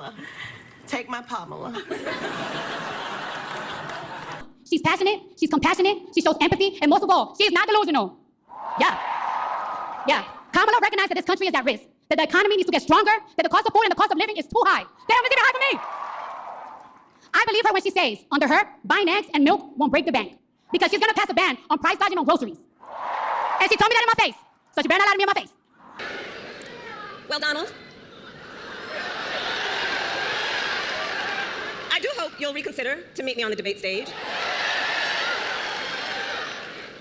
Pamela. Take my Pamela. She's passionate, she's compassionate, she shows empathy, and most of all, she is not delusional. Yeah. Kamala recognized that this country is at risk, that the economy needs to get stronger, that the cost of food and the cost of living is too high. They don't make it high for me. I believe her when she says, under her, buying eggs and milk won't break the bank, because she's gonna pass a ban on price gouging on groceries. And she told me that in my face, so she better not lie to me in my face. Well, Donald, I do hope you'll reconsider to meet me on the debate stage.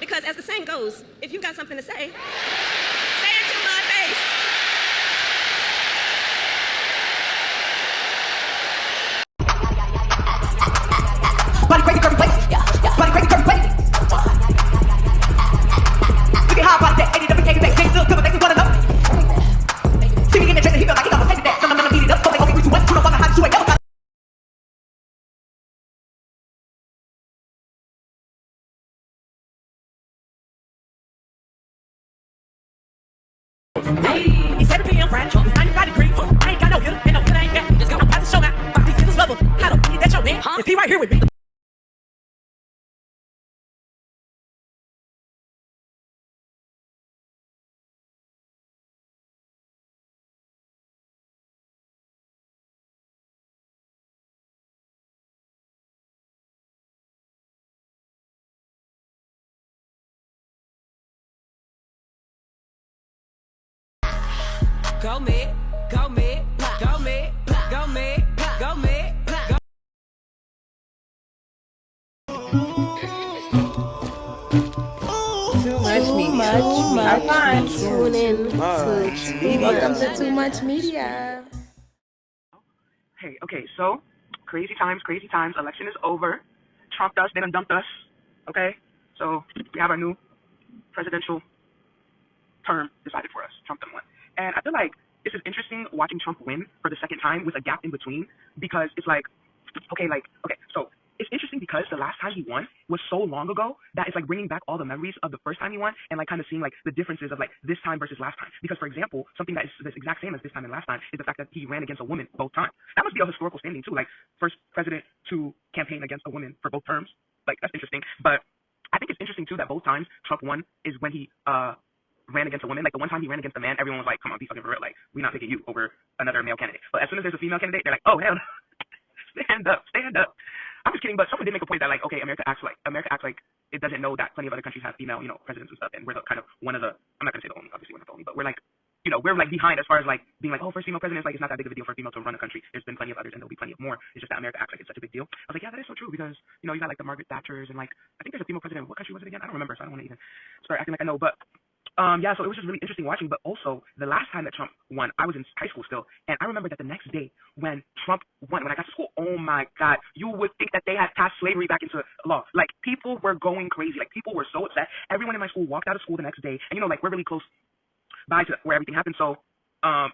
Because as the saying goes, if you've got something to say, say it to my face. Body crazy, curvy place. Body crazy, curvy place. We get high about that. 80 different cases, they still good, but they still wanna know. See me in the chest, and he feel like he got to that. Some of them beat it up, so they gon' be 3, 2, 1. You don't fucking hide, you ain't never got. It's 7 p.m. Friday, it's 95 degrees. I ain't got no hitter, and no hitter ain't back. Just go, I'm about to show out. About these hitters level. How the f*** that your man? Is he right here with me? Go mid, go mid, go mid, go mid, go mid, go. Too much media. Tune in to welcome to Too Much Media. Hey, okay, so crazy times. Election is over. Trumped us, they done dumped us. Okay, so we have our new presidential term decided for us. Trump done won. And I feel like this is interesting watching Trump win for the second time with a gap in between, because it's like, okay, so it's interesting because the last time he won was so long ago that it's like bringing back all the memories of the first time he won and like kind of seeing like the differences of like this time versus last time. Because for example, something that is the exact same as this time and last time is the fact that he ran against a woman both times. That must be a historical standing too, like first president to campaign against a woman for both terms. Like that's interesting. But I think it's interesting too that both times Trump won is when he ran against a woman. Like the one time he ran against a man, everyone was like, come on, be fucking for real. Like, we're not picking you over another male candidate. But as soon as there's a female candidate, they're like, oh, hell no. stand up. I'm just kidding, but someone did make a point that like, okay, America acts like it doesn't know that plenty of other countries have female, presidents and stuff, and we're the kind of one of the, I'm not gonna say the only, obviously we're not the only, but we're like, we're like behind as far as like being like, oh, first female president, it's like it's not that big of a deal for a female to run a country. There's been plenty of others and there'll be plenty of more. It's just that America acts like it's such a big deal. I was like, yeah, that is so true, because you got like the Margaret Thatchers and like I think there's a female president. What country was it again? I don't remember, so I don't want to even start acting like I know, but yeah, so it was just really interesting watching. But also, the last time that Trump won, I was in high school still, and I remember that the next day when Trump won, when I got to school, oh my God, you would think that they had passed slavery back into law. Like, people were going crazy. Like, people were so upset. Everyone in my school walked out of school the next day, and like, we're really close by to where everything happened, so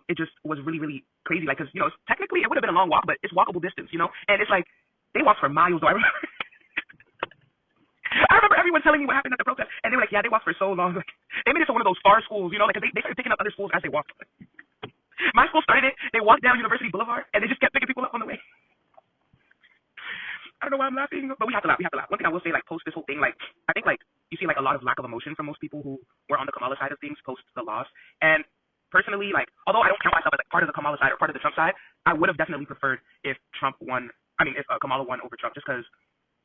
it just was really, really crazy. Like, because, technically it would have been a long walk, but it's walkable distance, and it's like, they walked for miles, though. I remember everyone telling me what happened at the protest, and they were like, yeah, they walked for so long. Like, they made it to one of those star schools, like, cause they started picking up other schools as they walked. My school started it, they walked down University Boulevard, and they just kept picking people up on the way. I don't know why I'm laughing, but we have to laugh. One thing I will say, like, post this whole thing, like, I think, like, you see, like, a lot of lack of emotion from most people who were on the Kamala side of things post the loss. And personally, like, although I don't count myself as, like, part of the Kamala side or part of the Trump side, I would have definitely preferred if Kamala won over Trump, just because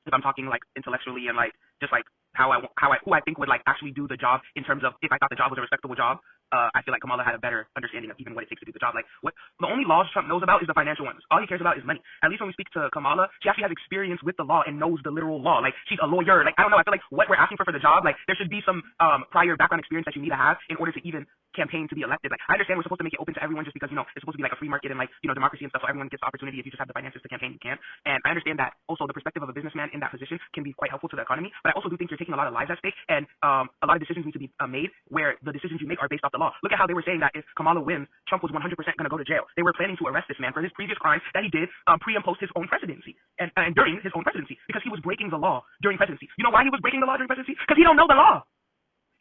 if I'm talking like intellectually and like just like who I think would like actually do the job in terms of if I thought the job was a respectable job, I feel like Kamala had a better understanding of even what it takes to do the job. Like what the only laws Trump knows about is the financial ones. All he cares about is money. At least when we speak to Kamala, she actually has experience with the law and knows the literal law. Like she's a lawyer. Like I don't know. I feel like what we're asking for the job, like there should be some prior background experience that you need to have in order to even campaign to be elected. Like I understand we're supposed to make it open to everyone just because it's supposed to be like a free market and like democracy and stuff, so everyone gets the opportunity. If you just have the finances to campaign, you can. And I understand that also the perspective of a businessman in that position can be quite helpful to the economy. But I also do think you're taking a lot of lives at stake, and a lot of decisions need to be made where the decisions you make are based off the law. Look at how they were saying that if Kamala wins, Trump was 100% going to go to jail. They were planning to arrest this man for his previous crimes that he did pre and post his own presidency and during his own presidency, because he was breaking the law during presidency. You know why he was breaking the law during presidency? Because he don't know the law.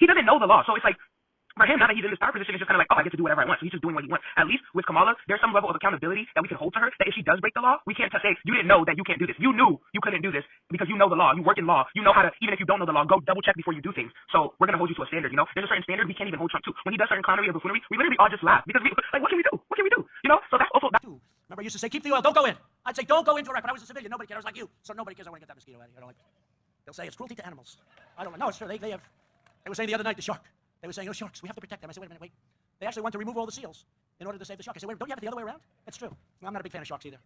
He doesn't know the law. So it's like For him, now that he's in this power position, it's just kind of like, oh, I get to do whatever I want. So he's just doing what he wants. At least with Kamala, there's some level of accountability that we can hold to her, that if she does break the law, we can't say, you didn't know that you can't do this. You knew you couldn't do this because you know the law. You work in law. You know how to, even if you don't know the law, go double check before you do things. So we're going to hold you to a standard, you know? There's a certain standard we can't even hold Trump to. When he does certain comedy or buffoonery, we literally all just laugh because we, like, what can we do? What can we do? You know? So that's also, remember, I used to say, keep the oil, don't go in. I'd say, don't go into Iraq, but I was a civilian. Nobody cares. I was like you. So nobody cares. I want to get that mosquito out of here. I don't like it. They'll say it's cruelty to animals. I don't know. No, it's true. They were saying the other night, the shark. They were saying, oh, sharks, we have to protect them. I said, wait a minute, wait. They actually want to remove all the seals in order to save the shark. I said, wait, don't you have it the other way around? That's true. No, I'm not a big fan of sharks either.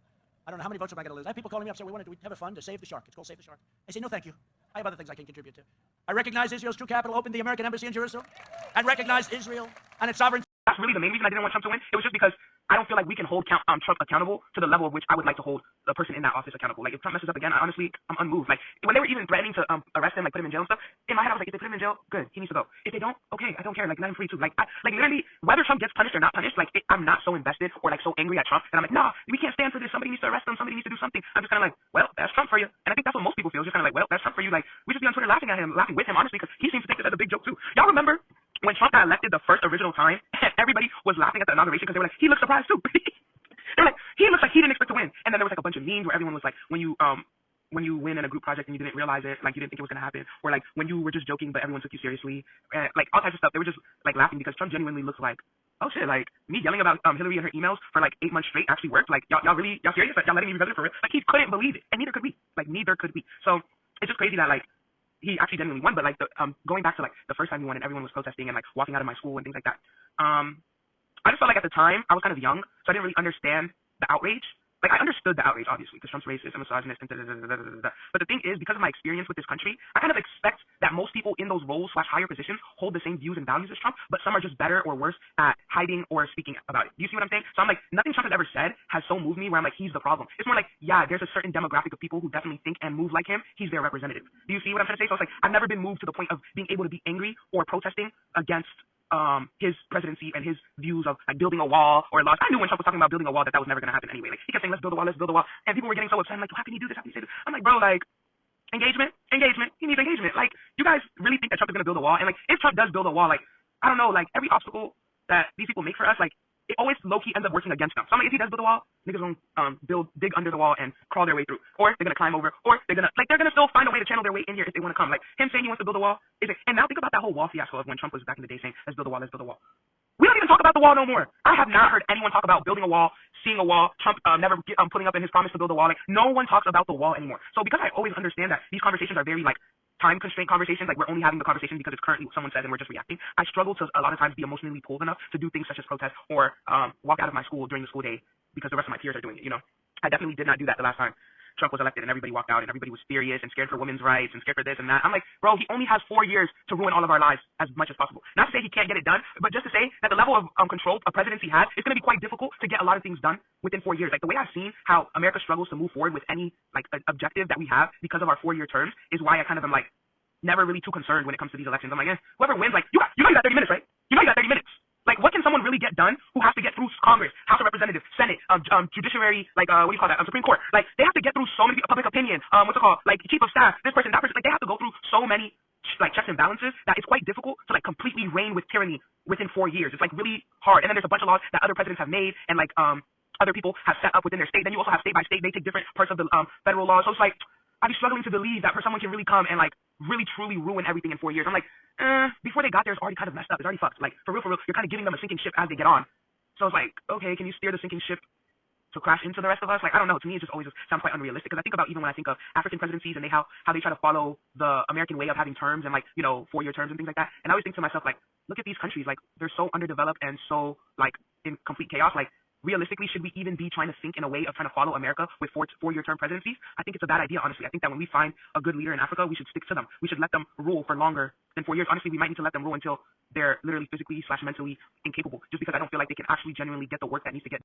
I don't know how many votes am I going to lose. I have people calling me up saying, we want to have a fund to save the shark. It's called Save the Shark. I say, no, thank you. I have other things I can contribute to. I recognize Israel's true capital, opened the American embassy in Jerusalem, and recognized Israel and its sovereignty. That's really the main reason I didn't want Trump to win. It was just because I don't feel like we can hold Trump accountable to the level of which I would like to hold the person in that office accountable. Like, if Trump messes up again, I'm unmoved. Like, when they were even threatening to arrest him, like, put him in jail and stuff, in my head, I was like, if they put him in jail, good, he needs to go. If they don't, okay, I don't care. Like, let him free too. Like, literally, whether Trump gets punished or not punished, like, I'm not so invested or, like, so angry at Trump. And I'm like, nah, we can't stand for this. Somebody needs to arrest him. Somebody needs to do something. I'm just kind of like, well, that's Trump for you. And I think that's what most people feel. Just kind of like, well, that's Trump for you. Like, we just be on Twitter laughing at him, laughing with him, honestly, because he seems to think that that's a big joke too. Y'all remember when Trump got elected the first original time, and everybody was laughing at the inauguration because they were like, he looks surprised too. They were like, he looks like he didn't expect to win. And then there was like a bunch of memes where everyone was like, when you win in a group project and you didn't realize it, like you didn't think it was gonna happen, or like when you were just joking but everyone took you seriously, and like all types of stuff. They were just like laughing because Trump genuinely looks like, oh shit, like me yelling about Hillary and her emails for like 8 months straight actually worked. Like y'all serious? Like y'all letting me be president for real? Like he couldn't believe it, and neither could we. Like neither could we. So it's just crazy that like he actually genuinely won. But like going back to like the first time he won and everyone was protesting and like walking out of my school and things like that. I just felt like at the time I was kind of young, so I didn't really understand the outrage. Like, I understood the outrage, obviously, because Trump's racist and misogynist and da-da-da-da-da-da-da. But the thing is, because of my experience with this country, I kind of expect that most people in those roles / higher positions hold the same views and values as Trump, but some are just better or worse at hiding or speaking about it. Do you see what I'm saying? So I'm like, nothing Trump has ever said has so moved me where I'm like, he's the problem. It's more like, yeah, there's a certain demographic of people who definitely think and move like him. He's their representative. Do you see what I'm trying to say? So it's like, I've never been moved to the point of being able to be angry or protesting against his presidency and his views of like building a wall or laws. I knew when Trump was talking about building a wall that was never going to happen anyway. Like he kept saying, let's build a wall, and people were getting so upset. I'm like, how can you do this? How can you say this? I'm like, bro, like engagement. He needs engagement. Like, you guys really think that Trump is going to build a wall? And like, if Trump does build a wall, like, I don't know, like every obstacle that these people make for us, like it always low-key ends up working against them. So I'm like, if he does build a wall, niggas gonna dig under the wall and crawl their way through, or they're gonna climb over, or they're gonna still find a way to channel their way in here if they want to come. Like him saying he wants to build a wall, and now think about that whole wall fiasco of when Trump was back in the day saying, let's build a wall, let's build a wall. We don't even talk about the wall no more. I have not heard anyone talk about building a wall, seeing a wall, Trump never putting up in his promise to build a wall. Like, no one talks about the wall anymore. So because I always understand that these conversations are very, like, time-constrained conversations, like we're only having the conversation because it's currently what someone says and we're just reacting, I struggle to a lot of times be emotionally pulled enough to do things such as protest or walk out of my school during the school day because the rest of my peers are doing it, you know? I definitely did not do that the last time Trump was elected and everybody walked out and everybody was furious and scared for women's rights and scared for this and that. I'm like, bro, he only has 4 years to ruin all of our lives as much as possible. Not to say he can't get it done, but just to say that the level of control a presidency has, it's going to be quite difficult to get a lot of things done within 4 years. Like the way I've seen how America struggles to move forward with any like objective that we have because of our 4-year terms is why I kind of am like never really too concerned when it comes to these elections. I'm like, whoever wins, like you got 30 minutes, right? You know you got 30 minutes. Like, what can someone really get done who has to get through Congress, House of Representatives, Senate, Judiciary, like, what do you call that, Supreme Court? Like, they have to get through so many public opinion, what's it called, like, chief of staff, this person, that person. Like, they have to go through so many, like, checks and balances that it's quite difficult to, like, completely reign with tyranny within 4 years. It's, like, really hard. And then there's a bunch of laws that other presidents have made and, like, other people have set up within their state. Then you also have state by state. They take different parts of the federal laws. So it's, like, I'd be struggling to believe that someone can really come and, like, really, truly ruin everything in 4 years. I'm like, before they got there, it's already kind of messed up. It's already fucked. Like, for real, you're kind of giving them a sinking ship as they get on. So it's like, okay, can you steer the sinking ship to crash into the rest of us? Like, I don't know. To me, it just always sounds quite unrealistic. Because I think about even when I think of African presidencies and how they try to follow the American way of having terms and, like, you know, 4-year terms and things like that. And I always think to myself, like, look at these countries. Like, they're so underdeveloped and so, like, in complete chaos. Like, realistically, should we even be trying to think in a way of trying to follow America with 4-year term presidencies? I think it's a bad idea, honestly. I think that when we find a good leader in Africa, we should stick to them. We should let them rule for longer than 4 years. Honestly, we might need to let them rule until they're literally physically / mentally incapable, just because I don't feel like they can actually genuinely get the work that needs to get.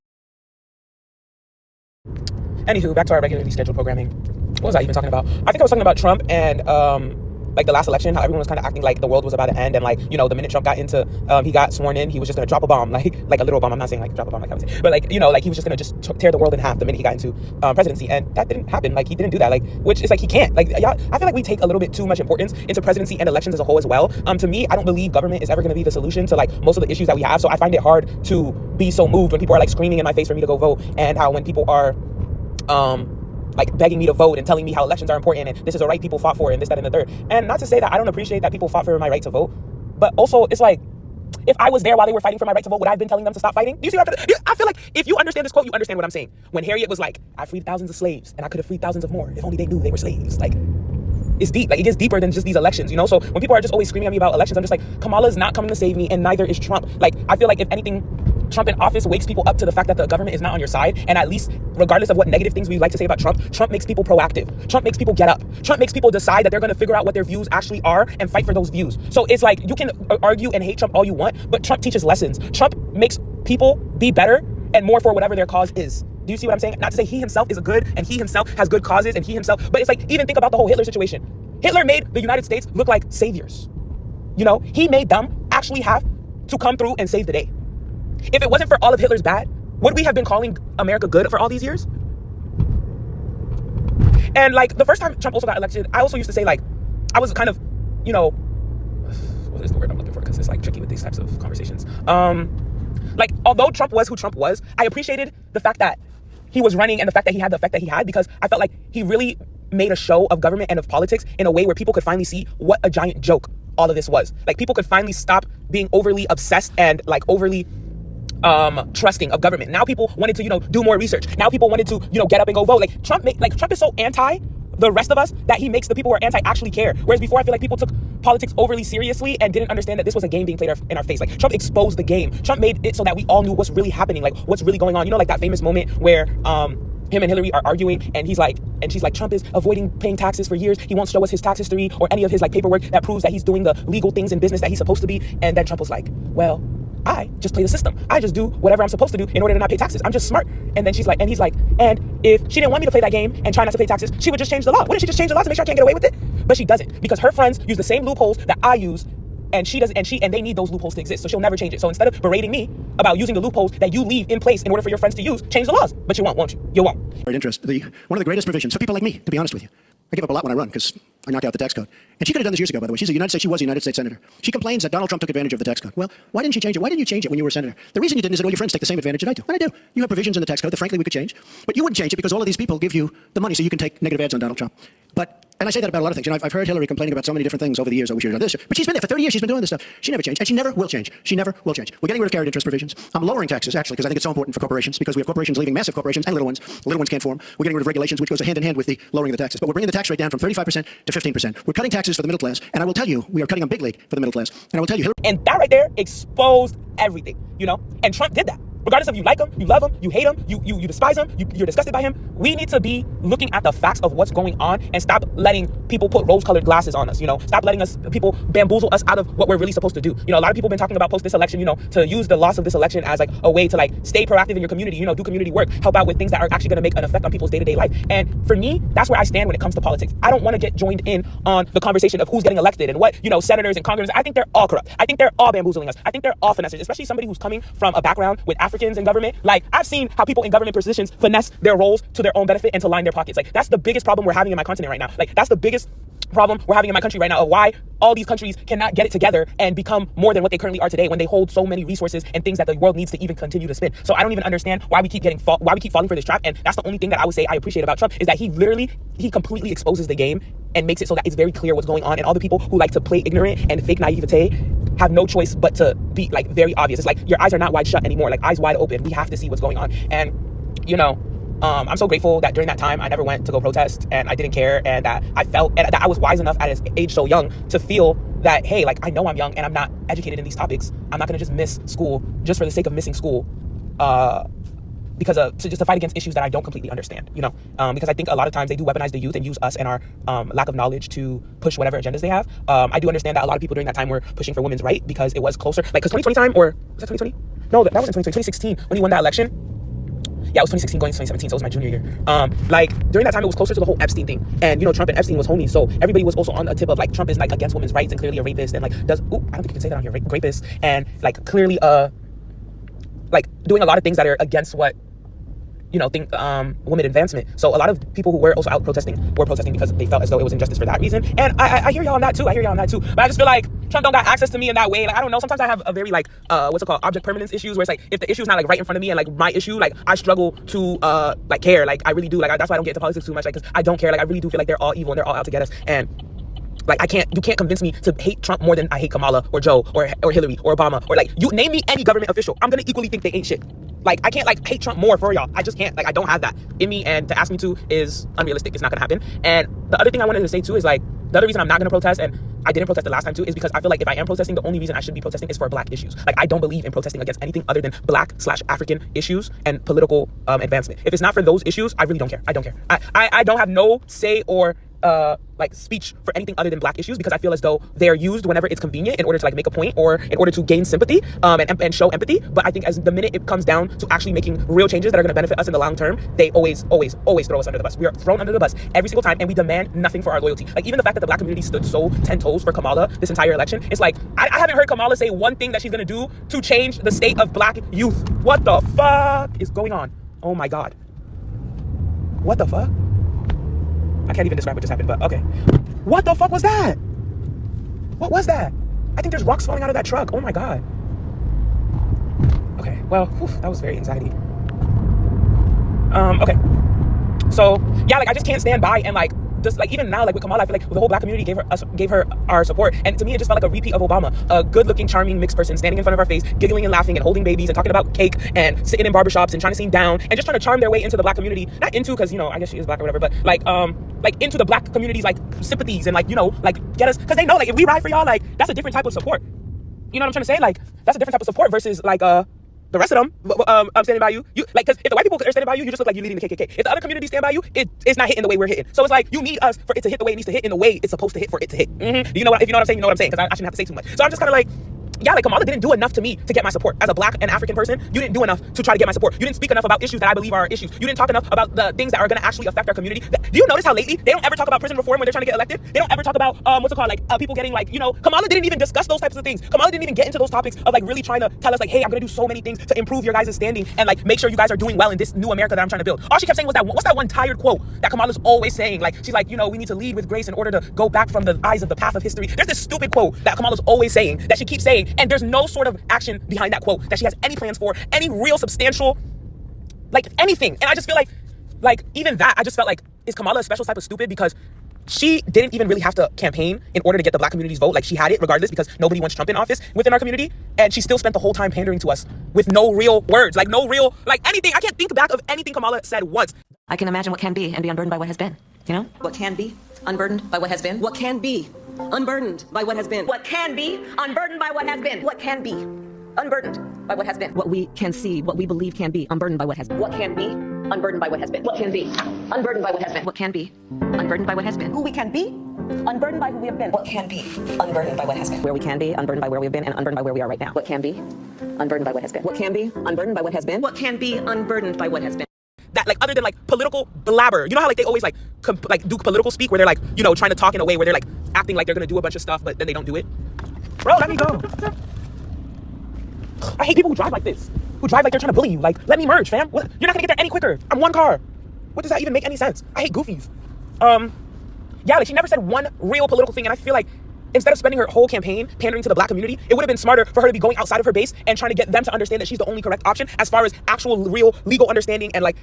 Anywho, back to our regularly scheduled programming. What was I even talking about? I think I was talking about Trump and like the last election, how everyone was kind of acting like the world was about to end, and like, you know, the minute Trump got into, he got sworn in, he was just gonna drop a bomb, like a literal bomb. I'm not saying like drop a bomb like I would say, but like, you know, like he was just gonna just tear the world in half the minute he got into presidency, and that didn't happen. Like he didn't do that. Like, which is like he can't. Like, y'all, I feel like we take a little bit too much importance into presidency and elections as a whole as well. To me, I don't believe government is ever gonna be the solution to like most of the issues that we have. So I find it hard to be so moved when people are like screaming in my face for me to go vote, and how when people are like begging me to vote and telling me how elections are important and this is a right people fought for and this, that, and the third. And not to say that I don't appreciate that people fought for my right to vote, but also it's like, if I was there while they were fighting for my right to vote, would I have been telling them to stop fighting? Do you see what I feel like if you understand this quote, you understand what I'm saying. When Harriet was like, I freed thousands of slaves and I could have freed thousands of more if only they knew they were slaves. Like, it's deep. Like, it gets deeper than just these elections, you know? So when people are just always screaming at me about elections, I'm just like, Kamala's not coming to save me, and neither is Trump. Like, I feel like if anything, Trump in office wakes people up to the fact that the government is not on your side, and at least, regardless of what negative things we like to say about Trump makes people proactive. Trump makes people get up. Trump makes people decide that they're going to figure out what their views actually are and fight for those views. So it's like, you can argue and hate Trump all you want, but Trump teaches lessons. Trump makes people be better and more for whatever their cause is. Do you see what I'm saying? Not to say he himself is a good, and he himself has good causes, and he himself, but it's like, even think about the whole Hitler situation. Hitler made the United States look like saviors. You know, he made them actually have to come through and save the day. If it wasn't for all of Hitler's bad, would we have been calling America good for all these years? And like, the first time Trump also got elected, I also used to say, like, I was kind of, you know, what is the word I'm looking for? Because it's like tricky with these types of conversations. Like, although Trump was who Trump was, I appreciated the fact that he was running and the fact that he had the effect that he had, because I felt like he really made a show of government and of politics in a way where people could finally see what a giant joke all of this was. Like, people could finally stop being overly obsessed and like overly trusting of government. Now people wanted to, you know, do more research. Now people wanted to, you know, get up and go vote. Like Trump is so anti the rest of us that he makes the people who are anti actually care. Whereas before, I feel like people took politics overly seriously and didn't understand that this was a game being played in our face. Like, Trump exposed the game. Trump made it so that we all knew what's really happening, like what's really going on. You know, like that famous moment where him and Hillary are arguing, and she's like, Trump is avoiding paying taxes for years. He won't show us his tax history or any of his like paperwork that proves that he's doing the legal things in business that he's supposed to be. And then Trump was like, well, I just play the system. I just do whatever I'm supposed to do in order to not pay taxes. I'm just smart. And then he's like, and if she didn't want me to play that game and try not to pay taxes, she would just change the law. Wouldn't she just change the law to make sure I can't get away with it? But she doesn't, because her friends use the same loopholes that I use, and she doesn't, and they need those loopholes to exist. So she'll never change it. So instead of berating me about using the loopholes that you leave in place in order for your friends to use, change the laws. But you won't you? You won't. Interest. One of the greatest provisions for people like me, to be honest with you. I give up a lot when I run because I knock out the tax code. And she could have done this years ago, by the way. She was a United States senator. She complains that Donald Trump took advantage of the tax code. Well, why didn't you change it? Why didn't you change it when you were a senator? The reason you didn't is that all your friends take the same advantage that I do. And I do. You have provisions in the tax code that frankly we could change. But you wouldn't change it because all of these people give you the money so you can take negative ads on Donald Trump. And I say that about a lot of things. You know, I've heard Hillary complaining about so many different things over the years. Oh, we should have done this. But she's been there for 30 years. She's been doing this stuff. She never changed. And she never will change. She never will change. We're getting rid of carried interest provisions. I'm lowering taxes, actually, because I think it's so important for corporations, because we have corporations leaving massive corporations and little ones. Little ones can't form. We're getting rid of regulations, which goes hand in hand with the lowering of the taxes. But we're bringing the tax rate down from 35% to 15%. We're cutting taxes for the middle class. And I will tell you, we are cutting a big league for the middle class. And I will tell you, And that right there exposed everything, you know? And Trump did that. Regardless of you like him, you love him, you hate him, you despise him, you're disgusted by him, we need to be looking at the facts of what's going on and stop letting people put rose-colored glasses on us, you know? Stop letting people bamboozle us out of what we're really supposed to do. You know, a lot of people have been talking about post this election, you know, to use the loss of this election as like a way to like stay proactive in your community, you know, do community work, help out with things that are actually going to make an effect on people's day-to-day life. And for me, that's where I stand when it comes to politics. I don't want to get joined in on the conversation of who's getting elected and what, you know, senators and congressmen. I think they're all corrupt. I think they're all bamboozling us. I think they're all finessers, especially somebody who's coming from a background with Africans in government. Like, I've seen how people in government positions finesse their roles to their own benefit and to line their pockets. Like, that's the biggest problem we're having in my continent right now. Like, that's the biggest problem we're having in my country right now of why all these countries cannot get it together and become more than what they currently are today when they hold so many resources and things that the world needs to even continue to spin. So I don't even understand why we keep falling for this trap. And that's the only thing that I would say I appreciate about Trump, is that he completely exposes the game and makes it so that it's very clear what's going on. And all the people who like to play ignorant and fake naivete have no choice but to be like very obvious. It's like your eyes are not wide shut anymore, like eyes wide open. We have to see what's going on. And you know, I'm so grateful that during that time I never went to go protest, and I didn't care, and that I felt, and that I was wise enough at his age so young to feel that, hey, like, I know I'm young and I'm not educated in these topics. I'm not gonna just miss school just for the sake of missing school, to fight against issues that I don't completely understand, you know, because I think a lot of times they do weaponize the youth and use us and our lack of knowledge to push whatever agendas they have. I do understand that a lot of people during that time were pushing for women's right because it was closer, like, because 2020 time, or was that 2020? No, that was in 2016 when he won that election. Yeah, it was 2016 going to 2017, so it was my junior year. Like during that time, it was closer to the whole Epstein thing, and you know, Trump and Epstein was homies, so everybody was also on a tip of like Trump is like against women's rights and clearly a rapist, and like I don't think you can say that on here, rapist, and like clearly like doing a lot of things that are against what you know, think women advancement. So a lot of people who were also out protesting were protesting because they felt as though it was injustice for that reason. And I hear y'all on that too. But I just feel like Trump don't got access to me in that way. Like I don't know. Sometimes I have a very like object permanence issues where it's like if the issue is not like right in front of me and like my issue, like I struggle to like care. Like I really do. Like that's why I don't get into politics too much. Like because I don't care. Like I really do feel like they're all evil and they're all out to get us. And like you can't convince me to hate Trump more than I hate Kamala or Joe or Hillary or Obama or like you name me any government official. I'm gonna equally think they ain't shit. Like I can't like hate Trump more for y'all. I just can't. Like I don't have that in me, and to ask me to is unrealistic. It's not gonna happen. And the other thing I wanted to say too is like the other reason I'm not gonna protest, and I didn't protest the last time too, is because I feel like if I am protesting, the only reason I should be protesting is for black issues. Like I don't believe in protesting against anything other than black/African issues and political advancement. If it's not for those issues, I really don't care. I don't care. I don't have no say or like speech for anything other than black issues because I feel as though they're used whenever it's convenient in order to like make a point or in order to gain sympathy and show empathy. But I think as the minute it comes down to actually making real changes that are going to benefit us in the long term, they always throw us under the bus. We are thrown under the bus every single time, and we demand nothing for our loyalty. Like even the fact that the black community stood so 10 toes for Kamala this entire election, it's like I haven't heard Kamala say one thing that she's going to do to change the state of black youth. What the fuck is going on? Oh my God. What the fuck? I can't even describe what just happened, but okay. What the fuck was that? What was that? I think there's rocks falling out of that truck. Oh my God. Okay, well, that was very anxiety. Okay. So, yeah, like I just can't stand by and like, just like even now, like with Kamala, I feel like the whole black community gave her our support, and to me it just felt like a repeat of Obama, a good-looking, charming mixed person standing in front of our face, giggling and laughing and holding babies and talking about cake and sitting in barbershops and trying to seem down and just trying to charm their way into the black community, not into because you know I guess she is black or whatever, but like into the black community's like sympathies and like you know like get us because they know like if we ride for y'all like that's a different type of support. You know what I'm trying to say? Like that's a different type of support versus like the rest of them, I'm standing by you. You like, because if the white people are standing by you, you just look like you're leading the KKK. If the other communities stand by you, it's not hitting the way we're hitting. So it's like you need us for it to hit the way it needs to hit in the way it's supposed to hit for it to hit. Mm-hmm. You know what? If you know what I'm saying, you know what I'm saying. Because I shouldn't have to say too much. So I'm just kind of like, yeah, like Kamala didn't do enough to me to get my support. As a black and African person, you didn't do enough to try to get my support. You didn't speak enough about issues that I believe are issues. You didn't talk enough about the things that are going to actually affect our community. Do you notice how lately they don't ever talk about prison reform when they're trying to get elected? They don't ever talk about people getting like, you know, Kamala didn't even discuss those types of things. Kamala didn't even get into those topics of like really trying to tell us like, hey, I'm going to do so many things to improve your guys' standing and like make sure you guys are doing well in this new America that I'm trying to build. All she kept saying was what's that one tired quote that Kamala's always saying? Like she's like, you know, we need to lead with grace in order to go back from the eyes of the path of history. There's this stupid quote that Kamala's always saying that she keeps saying, and there's no sort of action behind that quote that she has any plans for, any real substantial, like anything. And I just feel like even that, I just felt like, is Kamala a special type of stupid? Because she didn't even really have to campaign in order to get the black community's vote. Like she had it regardless because nobody wants Trump in office within our community. And she still spent the whole time pandering to us with no real words, like no real, like anything. I can't think back of anything Kamala said once. I can imagine what can be and be unburdened by what has been, you know? What can be unburdened by what has been? What can be unburdened by what has been? What can be unburdened by what has been? What can be unburdened by what has been? What we can see, what we believe can be unburdened by what has been. What can be unburdened by what has been? What can be unburdened by what has been? What can be unburdened by what has been. Who we can be unburdened by who we have been. What can be unburdened by what has been? Where we can be unburdened by where we have been and unburdened by where we are right now. What can be unburdened by what has been? What can be unburdened by what has been? What can be unburdened by what has been? That like other than like political blabber, you know how like they always like do political speak where they're like, you know, trying to talk in a way where they're like acting like they're gonna do a bunch of stuff but then they don't do it. Bro, let me go. I hate people who drive like this, who drive like they're trying to bully you. Like, let me merge, fam. What? You're not gonna get there any quicker. I'm one car. What does that even make any sense? I hate goofies. Yeah, like she never said one real political thing, and I feel like instead of spending her whole campaign pandering to the black community, it would have been smarter for her to be going outside of her base and trying to get them to understand that she's the only correct option as far as actual real legal understanding and like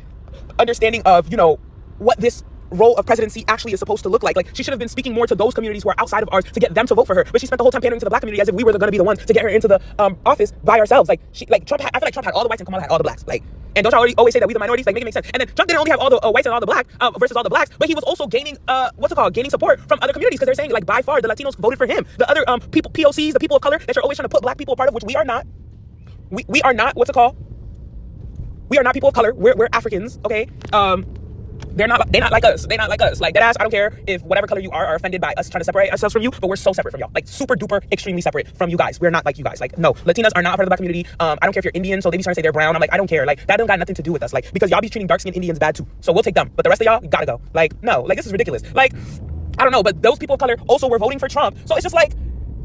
understanding of, you know, what this role of presidency actually is supposed to look like. Like she should have been speaking more to those communities who are outside of ours to get them to vote for her. But she spent the whole time pandering to the black community as if we were going to be the ones to get her into the office by ourselves. Like Trump had, I feel like Trump had all the whites and Kamala had all the blacks. Like, and don't y'all always say that we the minorities? Like make it make sense. And then Trump didn't only have all the whites and all the black versus all the blacks, but he was also gaining gaining support from other communities because they're saying like by far the Latinos voted for him. The other people, POCs, the people of color that you're always trying to put black people a part of, which we are not. We are not. We are not people of color. We're Africans. Okay. they're not like us. They're not like us. Like, deadass, I don't care if whatever color you are offended by us trying to separate ourselves from you, but we're so separate from y'all. Like, super duper, extremely separate from you guys. We're not like you guys. Like, no, Latinas are not part of the black community. I don't care if you're Indian, so they be trying to say they're brown. I'm like, I don't care. Like, that don't got nothing to do with us. Like, because y'all be treating dark-skinned Indians bad too. So we'll take them. But the rest of y'all, gotta go. Like, no, like, this is ridiculous. Like, I don't know, but those people of color also were voting for Trump. So it's just like,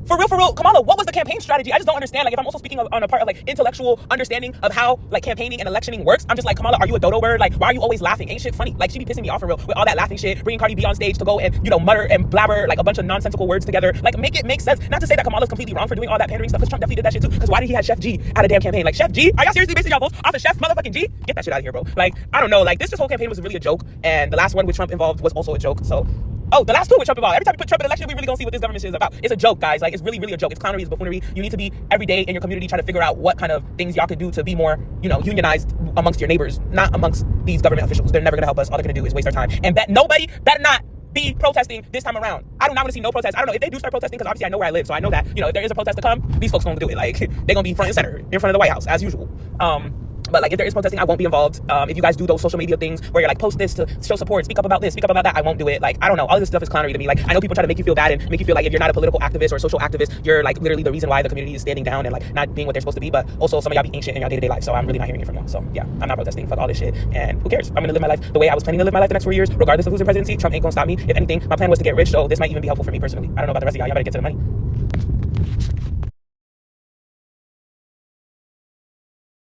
for real, Kamala, what was the campaign strategy? I just don't understand. Like, if I'm also speaking on a part of, like, intellectual understanding of how, like, campaigning and electioning works, I'm just like, Kamala, are you a dodo bird? Like, why are you always laughing? Ain't shit funny? Like, she be pissing me off for real with all that laughing shit, bringing Cardi B on stage to go and, you know, mutter and blabber, like, a bunch of nonsensical words together. Like, make it make sense. Not to say that Kamala's completely wrong for doing all that pandering stuff, because Trump definitely did that shit too. Because why did he have Chef G at a damn campaign? Like, Chef G? Are y'all seriously basing y'all votes off of Chef motherfucking G? Get that shit out of here, bro. Like, I don't know. Like, this whole campaign was really a joke, and the last one with Trump involved was also a joke, so... Oh, the last two with Trump involved. Every time you put Trump in election, we really gonna see what this government shit is about. It's a joke, guys. Like, it's really a joke. It's clownery, it's buffoonery. You need to be every day in your community trying to figure out what kind of things y'all can do to be more, you know, unionized amongst your neighbors, not amongst these government officials. They're never gonna help us. All they're gonna do is waste our time. And nobody better not be protesting this time around. I do not want to see no protest. I don't know if they do start protesting, because obviously I know where I live, so I know that, you know, if there is a protest to come, these folks gonna do it. Like, they're gonna be front and center in front of the White House as usual. But like, if there is protesting, I won't be involved. If you guys do those social media things where you're like, post this to show support, speak up about this, speak up about that, I won't do it. Like, I don't know. All of this stuff is clownery to me. Like, I know people try to make you feel bad and make you feel like if you're not a political activist or a social activist, you're like literally the reason why the community is standing down and like not being what they're supposed to be. But also, some of y'all be ancient in your day-to-day life. So I'm really not hearing it from y'all. So yeah, I'm not protesting. Fuck all this shit. And who cares? I'm gonna live my life the way I was planning to live my life the next 4 years, regardless of who's in presidency. Trump ain't gonna stop me. If anything, my plan was to get rich, so this might even be helpful for me personally. I don't know about the rest of y'all. Y'all better get to the money.